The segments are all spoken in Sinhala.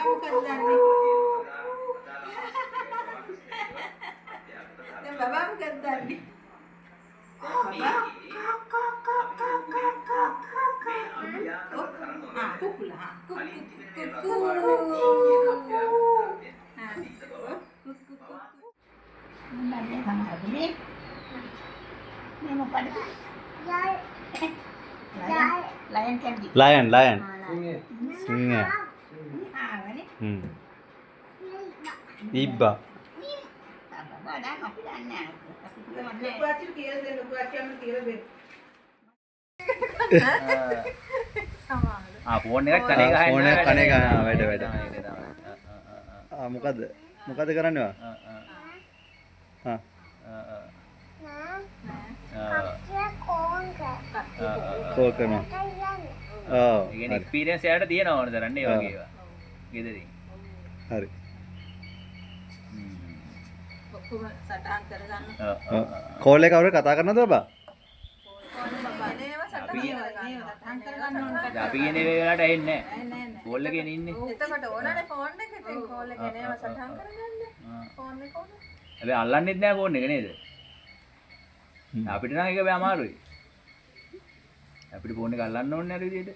bukan Dani. Dan Baba bukan Dani. Baba. Oh, kuku lah. Kuku. Mana hang ni? Ni mau pada? Lion kan? Lion. Singa. Ibba. Dah aku dah nak. Lupa aja kira deh, lupa aja kira deh. Phone එකක් කනේ ගහන්න ෆෝන් එක කනේ ගහන වැඩ. මොකද කරන්නේ වා? කෝල් කරනවා. ඔව්. ඒ කියන්නේ එක්ස්පීරියන්ස් එයාට තියෙනවා ඕන තරම් නේ වගේ ඒවා. ගෙදරින්. හරි. ඔක්කොම සටහන් කරගන්න. කෝල් එක කවුරු කතා කරනවද බබා? අපි කියන්නේ මේ වෙලාවට ඇහෙන්නේ නැහැ. කෝල් එකේ ඉන්නේ. එතකොට ඕනනේ ෆෝන් එකේ තියෙන කෝල් එකේ නේව සටහන් කරගන්න. ෆෝන් එක ඕන. හැබැයි අල්ලන්නෙත් නැහැ ෆෝන් එක නේද? අපිට නම් ඒක බෑ අමාරුයි. අපිට ෆෝන් එක අල්ලන්න ඕනේ අර විදිහට.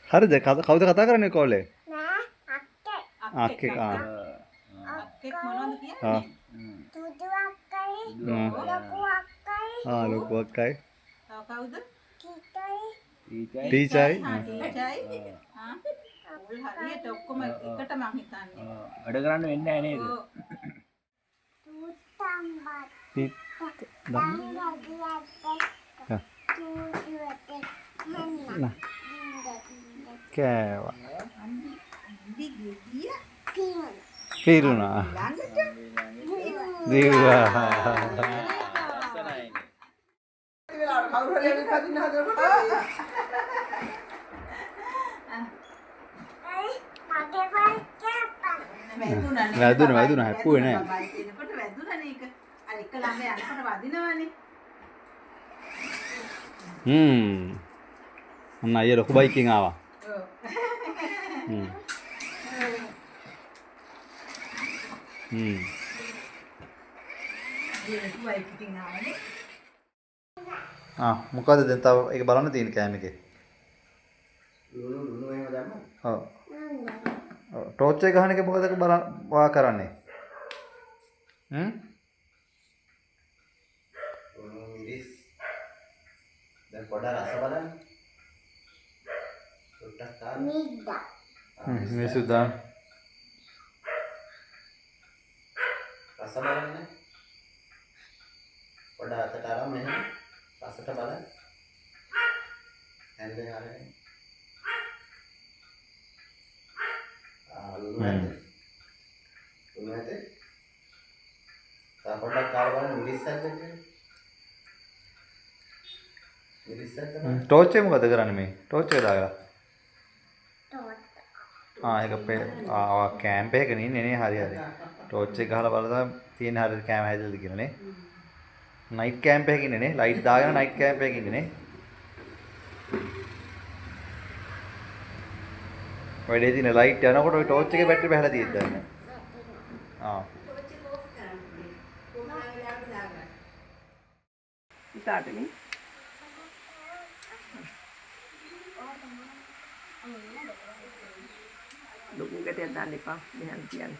හරිද? කවුද කතා කරන්නේ කෝල් එක? අක්කේ. අක්කෙක් මොනවද කියන්නේ? Tuju akai. Laku akai. ලොකු අක්කයි. තව කවුද? Kitai. ටීචර්යි. ටීචර්යි. උල් හරියට ඔක්කොම එකට මං හිතන්නේ. වැඩ කරන්න වෙන්නේ නැහැ නේද? Tutambat. Nah. කෑවා. දිගිය. පිරුණා. ළඟට. දිව්වා. කවුරු හරි කදින්න හදනකොට වැදුනා හැප්පුවේ නෑ. එනකොට වැදුනානේ ඒක. අර එක ළඟ යනකොට වදිනවනේ. අන්න අයියා ලොකු බයිකින් ආවා. ඔව්. ලොකු බයිකින් ආවනේ. මොකද දැන් තව ඒක බලන්න තියෙන කෑම එකේ. ලුණු එහෙම දැම්මම. ඔව්. ටෝච් එක ගහන එක මොකද වා කරන්නේ? ලුණු මිරිස්. දැන් පොඩ්ඩක් රස බලන්න. පොඩ්ඩක් තාන්න. Nida. මේ සුදා. රස බලන්න. පොඩ්ඩක් අතට අරන් මෙහෙම රසට බලන්න. හැන්දෙන් අරගෙන. ලුණු ඇද. ලුණු ඇද. තා පොඩ්ඩක් කාලා බලන්න මිරිස් ඇද්ද කියලා. මිරිස් ඇද්ද බලන්න. ටෝච් එක මොකද කරන්නේ මේ? ටෝච් එක දාගලා. ඒක කැම්ප් එකක ඉන්නේ නේ හරි. ටෝච් එක ගහලා බලලා තියෙන හරියට කැම හැදෙල්ද කියලා නේ. නයිට් කැම්ප් එකක ඉන්නේ නේ. ලයිට් දාගෙන නයිට් කැම්ප් එකක ඉන්නේ නේ. වැඩේ තියෙන ලයිට් යනකොට ওই ටෝච් එකේ බැටරි බහලා තියෙද්ද දැන්. ඉතාලටනේ. ලොකු ගැටයක් දාන්න එපා. මෙහෙන් තියන්න.